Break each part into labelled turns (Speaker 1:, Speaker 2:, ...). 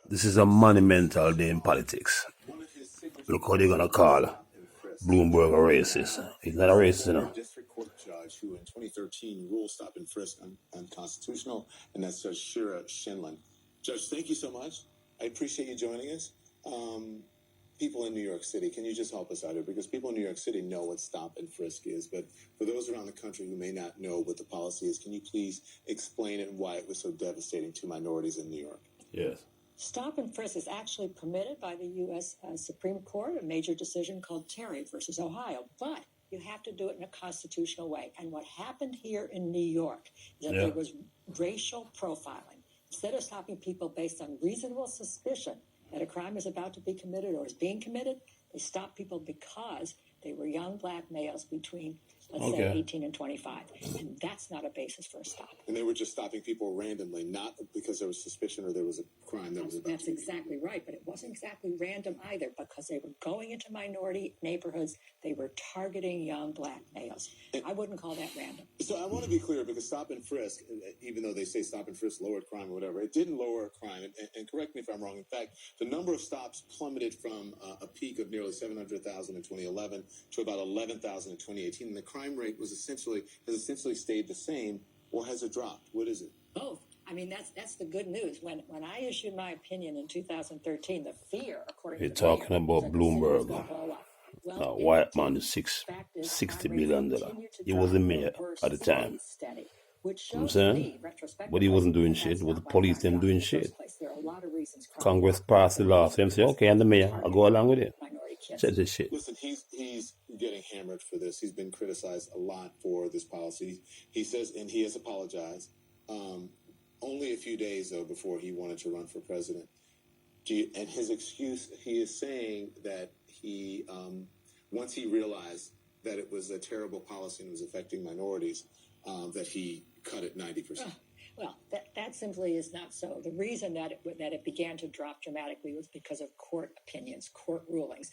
Speaker 1: This is a monumental day in politics. Look how they're gonna call Bloomberg a racist. He's not a racist, you know.
Speaker 2: District Court judge who in 2013 ruled stop and frisk unconstitutional, and that's Judge Shira Shinlin. Judge, thank you so much. I appreciate you joining us. People in New York City, can you just help us out here? Because people in New York City know what stop and frisk is, but for those around the country who may not know what the policy is, can you please explain it and why it was so devastating to minorities in New York?
Speaker 1: Yes.
Speaker 3: Stop and frisk is actually permitted by the U.S. Supreme Court, a major decision called Terry versus Ohio, but you have to do it in a constitutional way. And what happened here in New York is that there was racial profiling. Instead of stopping people based on reasonable suspicion that a crime is about to be committed or is being committed, they stopped people because they were young black males between, let's say, 18 and 25. And that's not a basis for a stop.
Speaker 2: And they were just stopping people randomly, not because there was suspicion or there was a crime that was about
Speaker 3: That's exactly right, but it wasn't exactly random either, because they were going into minority neighborhoods. They were targeting young black males. I wouldn't call that random.
Speaker 2: So I want to be clear, because stop and frisk, even though they say stop and frisk lowered crime or whatever, it didn't lower crime. And correct me if I'm wrong. In fact, the number of stops plummeted from a peak of nearly 700,000 in 2011 to about 11,000 in 2018. And the crime rate has essentially stayed the same, or has it dropped? What is it?
Speaker 3: Both. I mean, that's the good news. When I issued my opinion in 2013, the fear, according
Speaker 1: You're
Speaker 3: to
Speaker 1: talking about Bloomberg.
Speaker 3: Well,
Speaker 1: White man is $60 billion. He was the mayor at the time.
Speaker 3: Steady,
Speaker 1: You
Speaker 3: which
Speaker 1: know what I'm
Speaker 3: shows
Speaker 1: saying?
Speaker 3: me,
Speaker 1: But he wasn't doing shit. It was the police them doing shit. Congress passed the law. So them say, okay, I'm the mayor. I'll go along with it. Said this shit.
Speaker 2: Listen, he's getting hammered for this. He's been criticized a lot for this policy. He says, and he has apologized. Only a few days, though, before he wanted to run for president. And his excuse, he is saying that he, once he realized that it was a terrible policy and was affecting minorities, that he cut it 90%.
Speaker 3: Well, that simply is not so. The reason that it began to drop dramatically was because of court opinions, court rulings,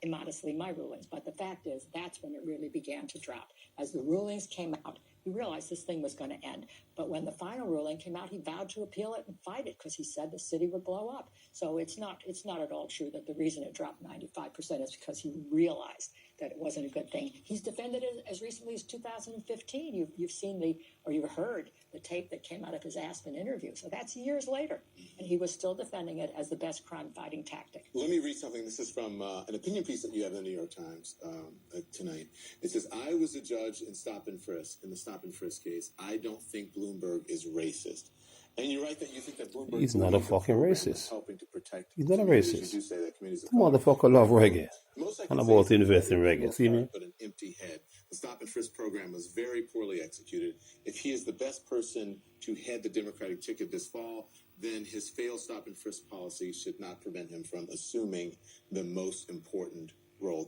Speaker 3: immodestly my rulings. But the fact is, that's when it really began to drop. As the rulings came out, he realized this thing was going to end. But when the final ruling came out, he vowed to appeal it and fight it, because he said the city would blow up. So it's not at all true that the reason it dropped 95% is because he realized that it wasn't a good thing. He's defended it as recently as 2015. You've seen you've heard the tape that came out of his Aspen interview. So that's years later. And he was still defending it as the best crime-fighting tactic.
Speaker 2: Let me read something. This is from an opinion piece that you have in the New York Times tonight. It says, I was a judge in the stop and frisk case. I don't think Bloomberg is racist. And you're right that you think that Bloomberg...
Speaker 1: He's not a fucking racist.
Speaker 2: Helping to protect...
Speaker 1: He's not a racist.
Speaker 2: You do say that communities...
Speaker 1: The motherfucker love reggae. And about to invest in reggae. See me?
Speaker 2: But an empty head. The stop and frisk program was very poorly executed. If he is the best person to head the Democratic ticket this fall, then his failed stop and frisk policy should not prevent him from assuming the most important role,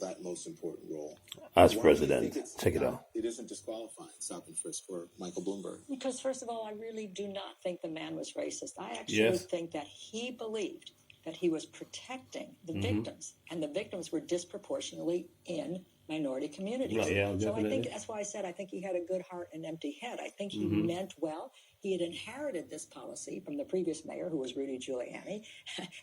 Speaker 1: as president. Check it out.
Speaker 2: It isn't disqualifying stop and frisk for Michael Bloomberg.
Speaker 3: Because first of all, I really do not think the man was racist. I actually think that he believed that he was protecting the victims, and the victims were disproportionately in minority communities. So I think that's why I said I think he had a good heart and empty head. I think he meant well. He had inherited this policy from the previous mayor, who was Rudy Giuliani,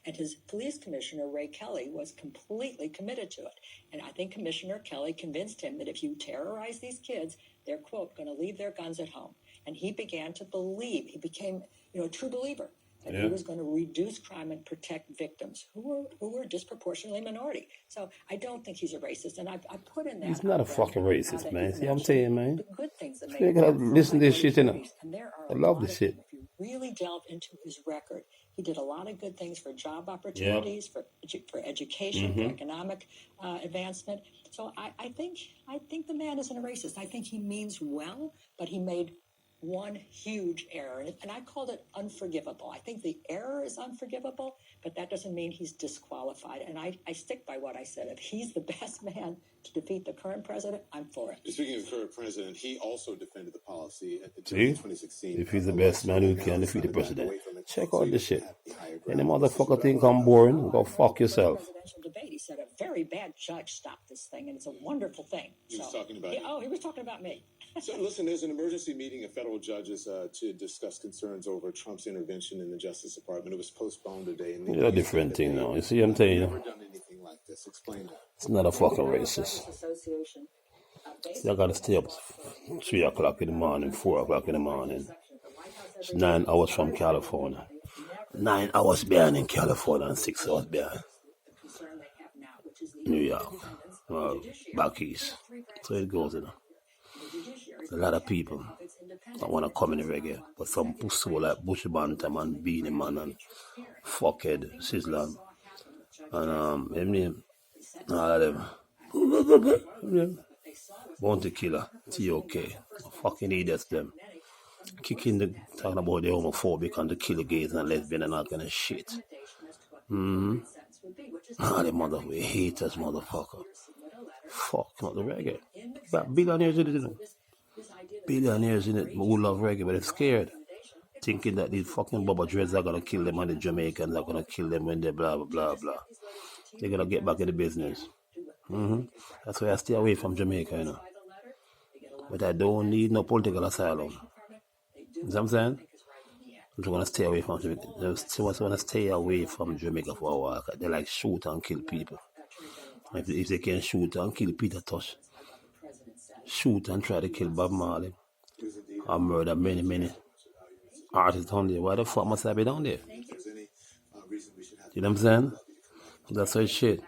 Speaker 3: and his police commissioner, Ray Kelly, was completely committed to it. And I think Commissioner Kelly convinced him that if you terrorize these kids, they're, quote, going to leave their guns at home. And he began to believe, he became, a true believer, that he was going to reduce crime and protect victims who were disproportionately minority. So I don't think he's a racist, and I put in that.
Speaker 1: He's not a fucking racist, man. See what I'm saying, man?
Speaker 3: The good things that
Speaker 1: You gotta listen to this shit, I love this shit.
Speaker 3: If you really delve into his record, he did a lot of good things for job opportunities, for education, for economic advancement. So I think the man isn't a racist. I think he means well, but he made one huge error, and I called it unforgivable. I think the error is unforgivable, but that doesn't mean he's disqualified. And I stick by what I said. If he's the best man to defeat the current president, I'm for it.
Speaker 2: Speaking of the current president, he also defended the policy at the
Speaker 1: See?
Speaker 2: 2016.
Speaker 1: If he's the best man who can defeat the president, check out this shit. Any motherfucker think I'm boring, go fuck yourself.
Speaker 3: Presidential debate. He said a very bad judge stopped this thing, and it's a wonderful thing.
Speaker 2: He was talking about you.
Speaker 3: Oh, he was talking about me.
Speaker 2: So listen, there's an emergency meeting of federal judges to discuss concerns over Trump's intervention in the Justice Department. It was postponed today. And
Speaker 1: It's a different thing now. You see, I'm telling you.
Speaker 2: Never done anything like this. Explain that.
Speaker 1: It's not a fucking racist. See, I gotta stay up 3 o'clock in the morning, 4 o'clock in the morning. It's 9 hours from California. 9 hours behind in California and 6 hours behind New York. Back east. So it goes, you know. A lot of people that want to come in the reggae, but some pussy like Bush Bantam and Beanie Man and fuckhead Sizzler and all of them. Bounty Killer, TOK, fucking idiots them. Talking about the homophobic and the killer gays and lesbian and all kind of shit. All the motherfuckers, haters, motherfucker. Fuck, not the reggae. You got billionaires in it, you know. Billionaires in it who love reggae, but they're scared. Thinking that these fucking Bubba Dreads are gonna kill them and the Jamaicans are gonna kill them when they blah, blah, blah, blah. They're gonna get back in the business. That's why I stay away from Jamaica, you know. But I don't need no political asylum. You know what I'm saying? I'm just gonna stay away from Jamaica. I just wanna stay away from Jamaica for a while. They like shoot and kill people. If they can shoot and kill Peter Tosh, shoot and try to kill Bob Marley, or murder many artists down there, why the fuck must I be down there? You know what I'm saying? That's how it's shit.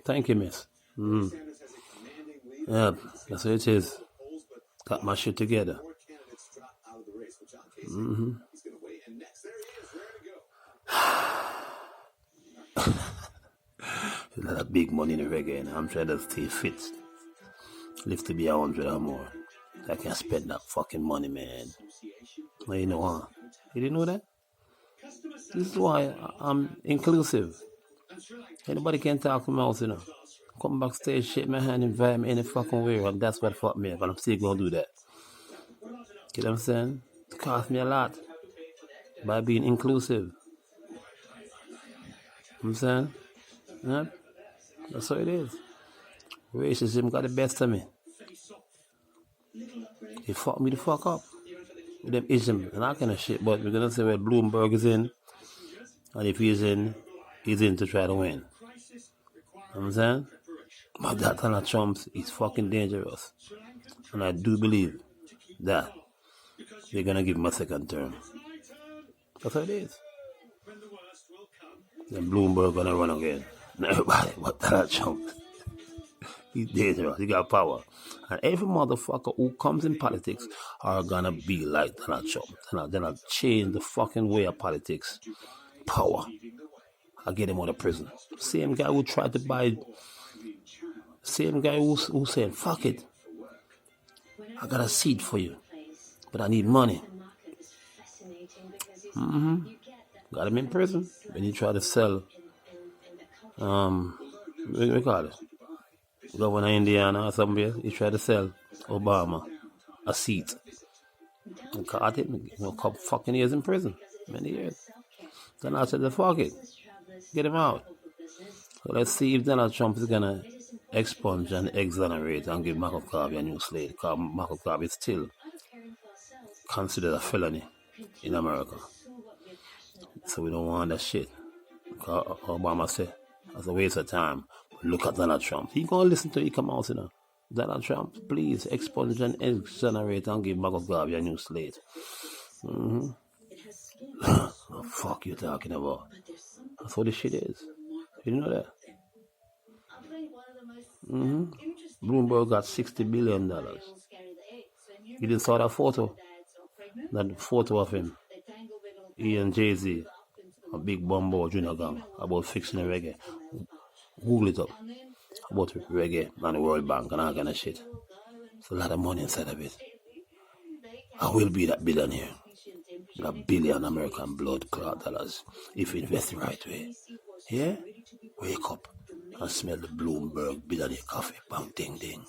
Speaker 1: Thank you, miss. Yeah, that's what it is. Got my shit together. There's a lot of big money in the reggae, and I'm trying to stay fit. Live to be 100 or more. I can't spend that fucking money, man. Well, you know, huh? You didn't know that? This is why I'm inclusive. Anybody can talk to me out, you know. Come backstage, shake my hand, invite me any fucking way, and that's what fucked me up, and I'm still gonna do that. You know what I'm saying? It cost me a lot by being inclusive. You know what I'm saying? Yeah? That's what it is. Racism got the best of me. He fucked me the fuck up with them ism and that kind of shit, but we're gonna say where Bloomberg is in, and if he's in to try to win. You know what I'm saying? But that Donald Trump is fucking dangerous. And I do believe that they're gonna give him a second term. That's how it is. Then Bloomberg gonna run again. Everybody, but Donald Trump, he's dangerous. He got power. And every motherfucker who comes in politics are gonna be like Donald Trump. They're gonna change the fucking way of politics. Power. I get him out of prison. Same guy who tried to buy. Same guy who said, fuck it. I got a seat for you, but I need money. Got him in prison when he tried to sell. What we call it? Governor Indiana or somewhere. He tried to sell Obama a seat. And caught him. A couple fucking years in prison. Many years. Then I said, fuck it. Get him out. So let's see if Donald Trump is gonna expunge and exonerate and give Michael Garvey a new slate. Because Michael Garvey is still considered a felony in America. So we don't want that shit. Because Obama said, that's a waste of time. Look at Donald Trump. He gonna listen to Eek-A-Mouse, you know. Donald Trump, please expunge and exonerate and give Michael Garvey a new slate. What the fuck you talking about? That's what this shit is. You didn't know that? Bloomberg got $60 billion. You didn't saw that photo? That photo of him. He and Jay-Z, a big Bumbo Junior gang, about fixing the reggae. Google it up. About reggae and the World Bank and all kind of shit. There's a lot of money inside of it. I will be that billionaire. $1 billion American blood clot dollars if you invest the right way. Yeah? Wake up. and smell the Bloomberg billionaire coffee. Bang, ding, ding.